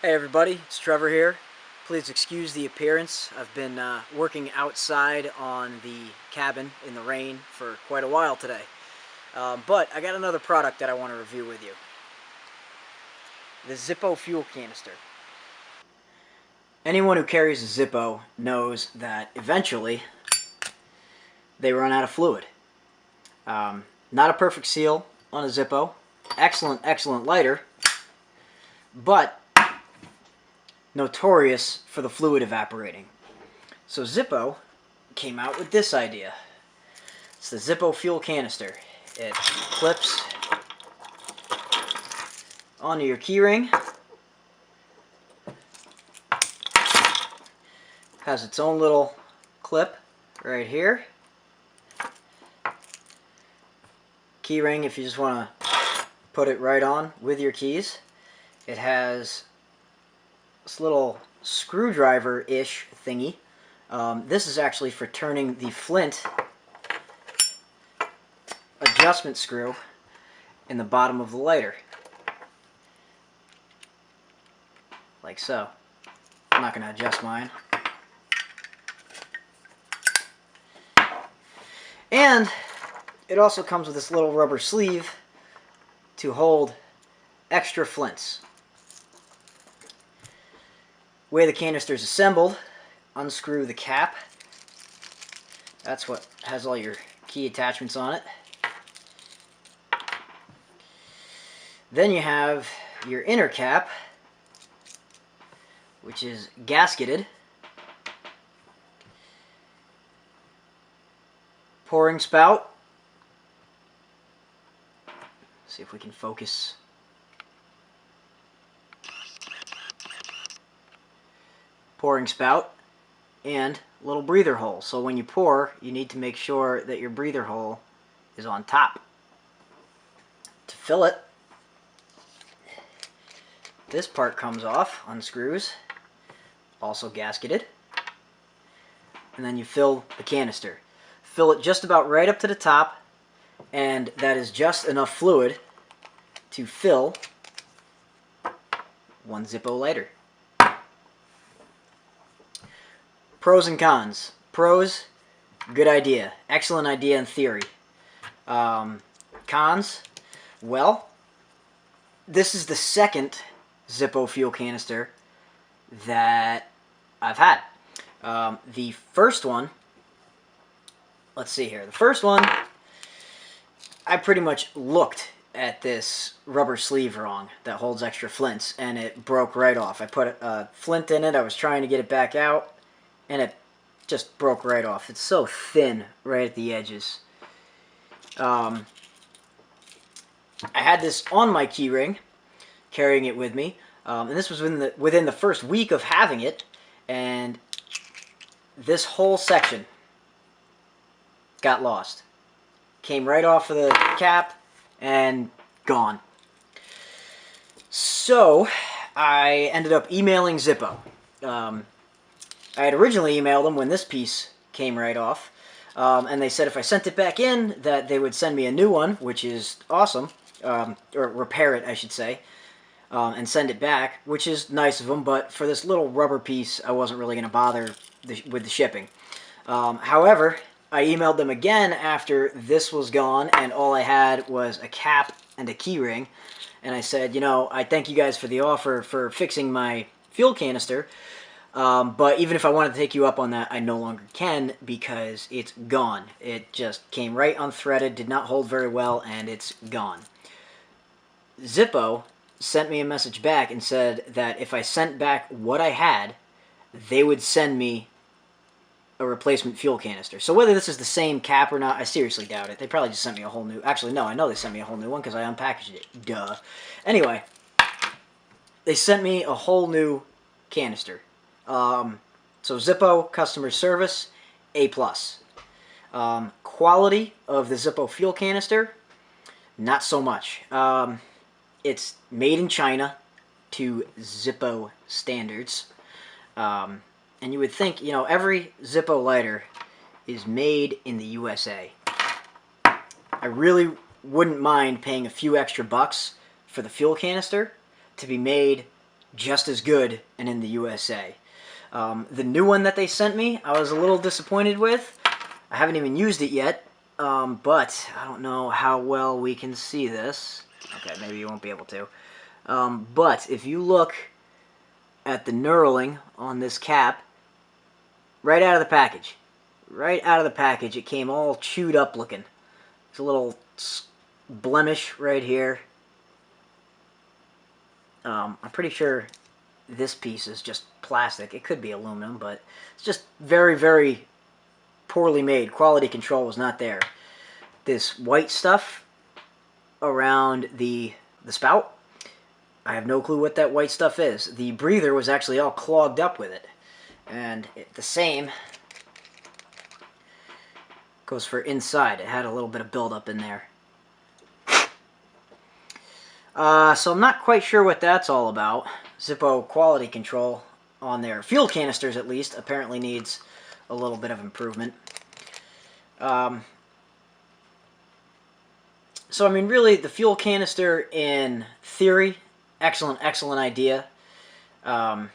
Hey everybody, it's Trevor here. Please excuse the appearance. I've been working outside on the cabin in the rain for quite a while today. But I got another product that I want to review with you. The Zippo fuel canister. Anyone who carries a Zippo knows that eventually they run out of fluid. Not a perfect seal on a Zippo. Excellent lighter, but notorious for the fluid evaporating. So Zippo came out with this idea. It's the Zippo fuel canister. It clips onto your keyring. Has its own little clip right here. Keyring if you just want to put it right on with your keys. It has this little screwdriver-ish thingy. This is actually for turning the flint adjustment screw in the bottom of the lighter. Like so. I'm not going to adjust mine. And it also comes with this little rubber sleeve to hold extra flints. Way the canister is assembled, unscrew the cap. That's what has all your key attachments on it. Then you have your inner cap, which is gasketed. Pouring spout. See if we can focus. Pouring spout and little breather hole. So when you pour, you need to make sure that your breather hole is on top. To fill it, this part comes off, unscrews, also gasketed, and then you fill the canister. Fill it just about right up to the top, and that is just enough fluid to fill one Zippo lighter. Pros and cons. Pros, good idea. Excellent idea in theory. Cons, well, this is the second Zippo fuel canister that I've had. The first one, let's see here. The first one, I pretty much looked at this rubber sleeve wrong that holds extra flints, and it broke right off. I put a flint in it. I was trying to get it back out, and it just broke right off. It's so thin right at the edges. I had this on my keyring, carrying it with me, and this was within the first week of having it, and this whole section got lost. Came right off of the cap and gone. So I ended up emailing Zippo. I had originally emailed them when this piece came right off, and they said if I sent it back in that they would send me a new one, which is awesome, or repair it I should say, and send it back, which is nice of them, but for this little rubber piece I wasn't really going to bother with the shipping. However, I emailed them again after this was gone and all I had was a cap and a keyring, and I said, you know, I thank you guys for the offer for fixing my fuel canister, but even if I wanted to take you up on that, I no longer can because it's gone. It just came right unthreaded, did not hold very well, and it's gone. Zippo sent me a message back and said that if I sent back what I had, they would send me a replacement fuel canister. So whether this is the same cap or not, I seriously doubt it. They probably just sent me a whole new... Actually, no, I know they sent me a whole new one because I unpackaged it. Duh. Anyway, they sent me a whole new canister. So Zippo customer service, A+. Quality of the Zippo fuel canister, not so much. It's made in China to Zippo standards. And you would think, you know, every Zippo lighter is made in the USA. I really wouldn't mind paying a few extra bucks for the fuel canister to be made just as good and in the USA. The new one that they sent me, I was a little disappointed with. I haven't even used it yet, but I don't know how well we can see this. Okay, maybe you won't be able to. But if you look at the knurling on this cap, right out of the package, it came all chewed up looking. There's a little blemish right here. I'm pretty sure this piece is just plastic. It could be aluminum, but it's just very, very poorly made. Quality control was not there. This white stuff around the spout, I have no clue what that white stuff is. The breather was actually all clogged up with it. And the same goes for inside. It had a little bit of buildup in there. So I'm not quite sure what that's all about. Zippo quality control on their fuel canisters, at least, apparently needs a little bit of improvement. So, I mean, really, the fuel canister, in theory, excellent idea. But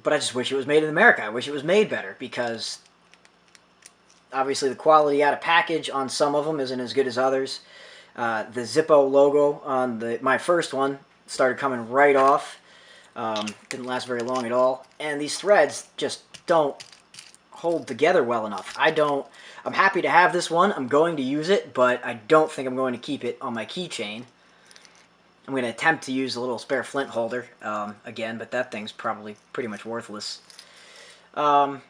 I just wish it was made in America. I wish it was made better, because obviously the quality out of package on some of them isn't as good as others. The Zippo logo on my first one started coming right off. Didn't last very long at all. And these threads just don't hold together well enough. I'm happy to have this one. I'm going to use it, but I don't think I'm going to keep it on my keychain. I'm going to attempt to use a little spare flint holder again, but that thing's probably pretty much worthless. So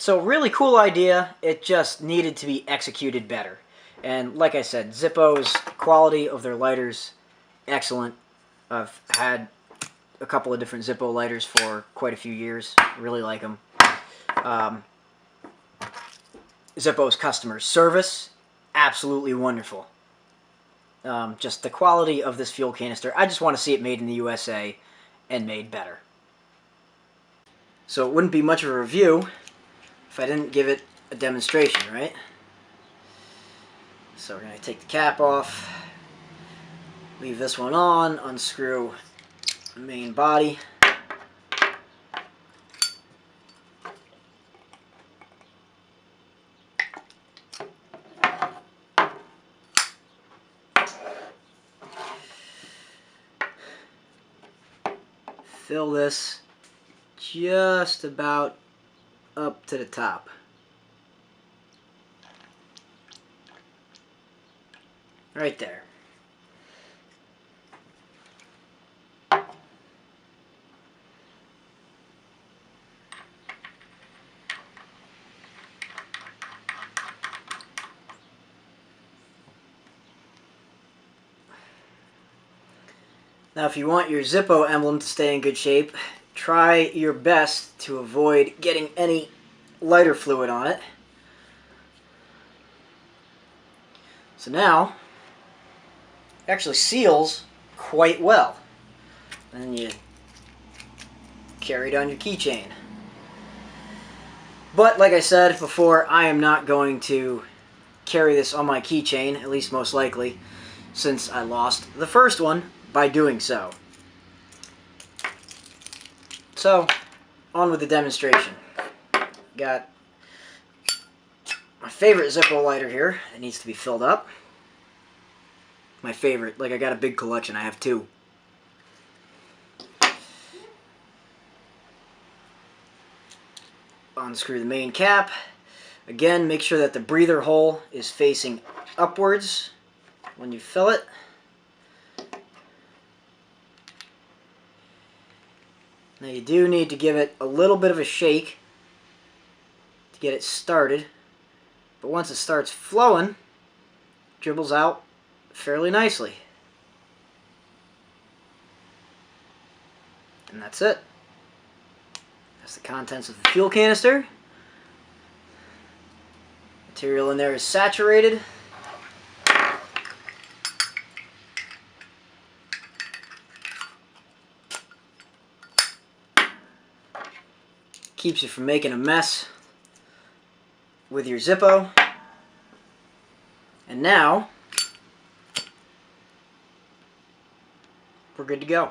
really cool idea. It just needed to be executed better. And like I said, Zippo's quality of their lighters, excellent. I've had a couple of different Zippo lighters for quite a few years. Really like them. Zippo's customer service, absolutely wonderful. Just the quality of this fuel canister, I just want to see it made in the USA and made better. So it wouldn't be much of a review if I didn't give it a demonstration, right? So we're going to take the cap off, leave this one on, unscrew the main body. Fill this just about up to the top. Right there. Now, if you want your Zippo emblem to stay in good shape, try your best to avoid getting any lighter fluid on it. So now, it actually seals quite well. And then you carry it on your keychain. But like I said before, I am not going to carry this on my keychain, at least most likely, since I lost the first one by doing so. So, on with the demonstration. Got my favorite Zippo lighter here. It needs to be filled up. My favorite. Like, I got a big collection. I have two. Unscrew the main cap. Again, make sure that the breather hole is facing upwards when you fill it. Now you do need to give it a little bit of a shake to get it started. But once it starts flowing, it dribbles out fairly nicely. And that's it. That's the contents of the fuel canister. Material in there is saturated. Keeps you from making a mess with your Zippo. And now, we're good to go.